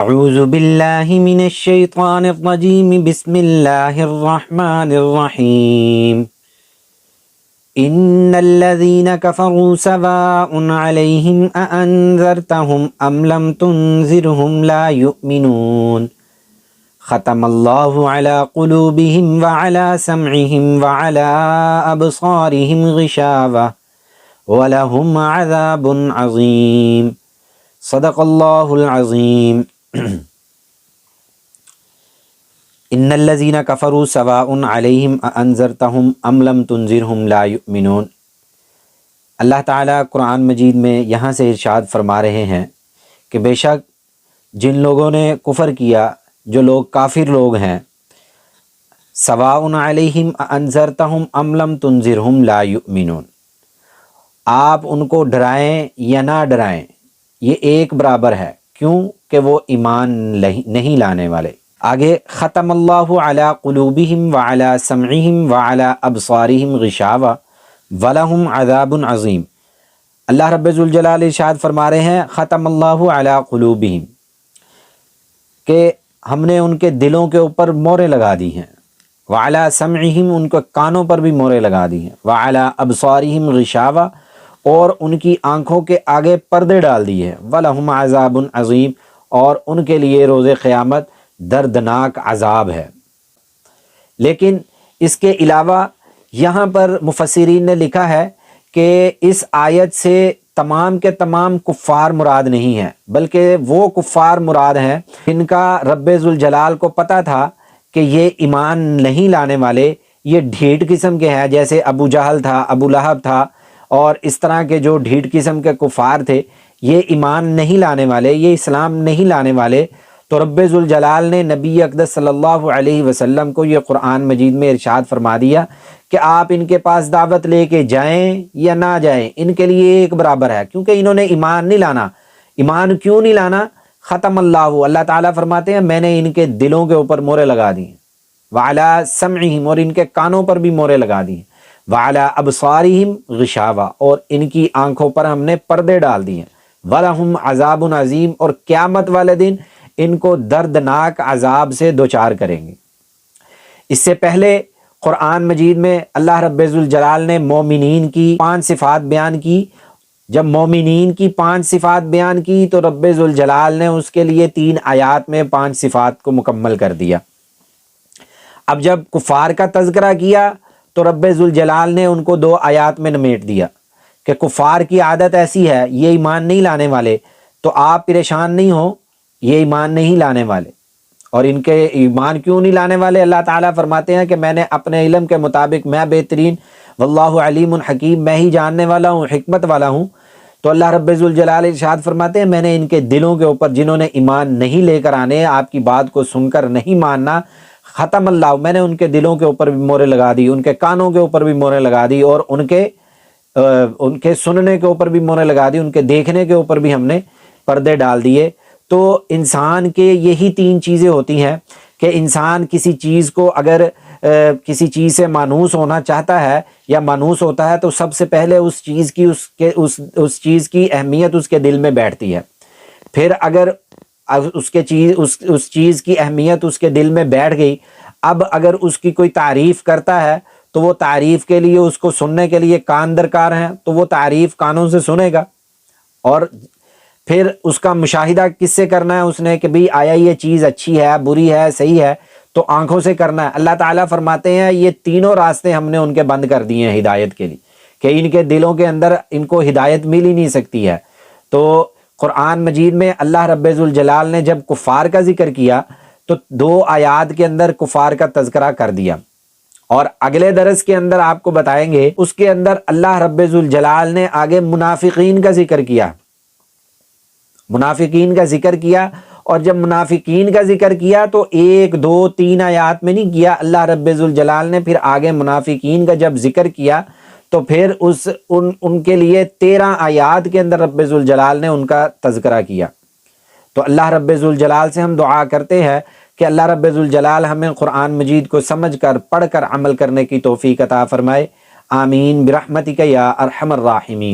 اعوذ باللہ من الشیطان الرجیم بسم اللہ الرحمن الرحیم ان الذین کفروا سواء علیہم اانذرتہم ام لم تنذرہم لا یؤمنون ختم اللہ علی قلوبہم وعلی سمعہم وعلی ابصارہم غشاوہ ولہم عذاب عظیم صدق اللہ العظیم۔ ان الذین کفروا سواء علیہم اانذرتہم ام لم تنذرہم لا یؤمنون۔ اللہ تعالیٰ قرآن مجید میں یہاں سے ارشاد فرما رہے ہیں کہ بے شک جن لوگوں نے کفر کیا، جو لوگ کافر لوگ ہیں، سواء علیہم اانذرتہم ام لم تنذرہم لا یؤمنون، آپ ان کو ڈرائیں یا نہ ڈرائیں یہ ایک برابر ہے، کیوں کہ وہ ایمان نہیں لانے والے۔ آگے ختم اللہ علی قلوبہم وعلی سمعہم وعلی ابصارہم غشاوہ ولہم عذاب عظیم۔ اللہ رب ذوالجلال ارشاد فرما رہے ہیں ختم اللہ علی قلوبہم، کہ ہم نے ان کے دلوں کے اوپر موریں لگا دی ہیں، وعلی سمعہم، ان کے کانوں پر بھی موریں لگا دی ہیں، وعلی ابصارہم غشاوہ، اور ان کی آنکھوں کے آگے پردے ڈال دیے، وَلَهُمْ عَذَابٌ عَظِيمٌ، اور ان کے لیے روز قیامت دردناک عذاب ہے۔ لیکن اس کے علاوہ یہاں پر مفسرین نے لکھا ہے کہ اس آیت سے تمام کے تمام کفار مراد نہیں ہیں، بلکہ وہ کفار مراد ہیں جن کا رب ذوالجلال کو پتہ تھا کہ یہ ایمان نہیں لانے والے، یہ ڈھیٹ قسم کے ہیں، جیسے ابو جہل تھا، ابو لہب تھا، اور اس طرح کے جو ڈھیٹ قسم کے کفار تھے، یہ ایمان نہیں لانے والے، یہ اسلام نہیں لانے والے۔ تو رب ذوالجلال نے نبی اقدس صلی اللہ علیہ وسلم کو یہ قرآن مجید میں ارشاد فرما دیا کہ آپ ان کے پاس دعوت لے کے جائیں یا نہ جائیں، ان کے لیے ایک برابر ہے، کیونکہ انہوں نے ایمان نہیں لانا۔ ایمان کیوں نہیں لانا؟ ختم اللہ تعالیٰ فرماتے ہیں میں نے ان کے دلوں کے اوپر مورے لگا دی ہیں، وعلی سمعہم، اور ان کے کانوں پر بھی مورے لگا دی ہیں، وعلی ابصارہم غشاوہ، اور ان کی آنکھوں پر ہم نے پردے ڈال دیے، وَلَهُمْ عَذَابٌ عَظِيمٌ، اور قیامت والے دن ان کو دردناک عذاب سے دوچار کریں گے۔ اس سے پہلے قرآن مجید میں اللہ رب ذوالجلال نے مومنین کی 5 صفات بیان کی۔ جب مومنین کی 5 صفات بیان کی تو رب ذوالجلال نے اس کے لیے 3 آیات میں 5 صفات کو مکمل کر دیا۔ اب جب کفار کا تذکرہ کیا تو رب ذوالجلال نے ان کو 2 آیات میں نمیٹ دیا کہ کفار کی عادت ایسی ہے، یہ ایمان نہیں لانے والے، تو آپ پریشان نہیں ہو، یہ ایمان نہیں لانے والے۔ اور ان کے ایمان کیوں نہیں لانے والے؟ اللہ تعالیٰ فرماتے ہیں کہ میں نے اپنے علم کے مطابق، میں بہترین، واللہ علیم حکیم، میں ہی جاننے والا ہوں، حکمت والا ہوں۔ تو اللہ رب ذوالجلال ارشاد فرماتے ہیں میں نے ان کے دلوں کے اوپر، جنہوں نے ایمان نہیں لے کر آنے، آپ کی بات کو سن کر نہیں ماننا، ختم اللہ، میں نے ان کے دلوں کے اوپر بھی مورے لگا دی، ان کے کانوں کے اوپر بھی مورے لگا دی، اور ان کے سننے کے اوپر بھی مورے لگا دی، ان کے دیکھنے کے اوپر بھی ہم نے پردے ڈال دیے۔ تو انسان کے یہی 3 چیزیں ہوتی ہیں کہ انسان کسی چیز کو اگر کسی چیز سے مانوس ہونا چاہتا ہے یا مانوس ہوتا ہے تو سب سے پہلے اس چیز کی اہمیت اس کے دل میں بیٹھتی ہے۔ پھر اگر اس چیز کی اہمیت اس کے دل میں بیٹھ گئی، اب اگر اس کی کوئی تعریف کرتا ہے تو وہ تعریف کے لیے، اس کو سننے کے لیے کان درکار ہیں، تو وہ تعریف کانوں سے سنے گا۔ اور پھر اس کا مشاہدہ کس سے کرنا ہے اس نے کہ بھئی آیا یہ چیز اچھی ہے، بری ہے، صحیح ہے، تو آنکھوں سے کرنا ہے۔ اللہ تعالیٰ فرماتے ہیں یہ تینوں راستے ہم نے ان کے بند کر دیے ہیں ہدایت کے لیے، کہ ان کے دلوں کے اندر ان کو ہدایت مل ہی نہیں سکتی ہے۔ تو قرآن مجید میں اللہ رب ذوالجلال نے جب کفار کا ذکر کیا تو 2 آیات کے اندر کفار کا تذکرہ کر دیا، اور اگلے درس کے اندر آپ کو بتائیں گے اس کے اندر اللہ رب ذوالجلال نے آگے منافقین کا ذکر کیا، منافقین کا ذکر کیا۔ اور جب منافقین کا ذکر کیا تو 1 2 3 آیات میں نہیں کیا، اللہ رب ذوالجلال نے پھر آگے منافقین کا جب ذکر کیا تو پھر ان کے لیے 13 آیات کے اندر رب ذوالجلال نے ان کا تذکرہ کیا۔ تو اللہ رب ذوالجلال سے ہم دعا کرتے ہیں کہ اللہ رب ذوالجلال ہمیں قرآن مجید کو سمجھ کر، پڑھ کر عمل کرنے کی توفیق عطا فرمائے۔ آمین برحمتک یا ارحم الراحمین۔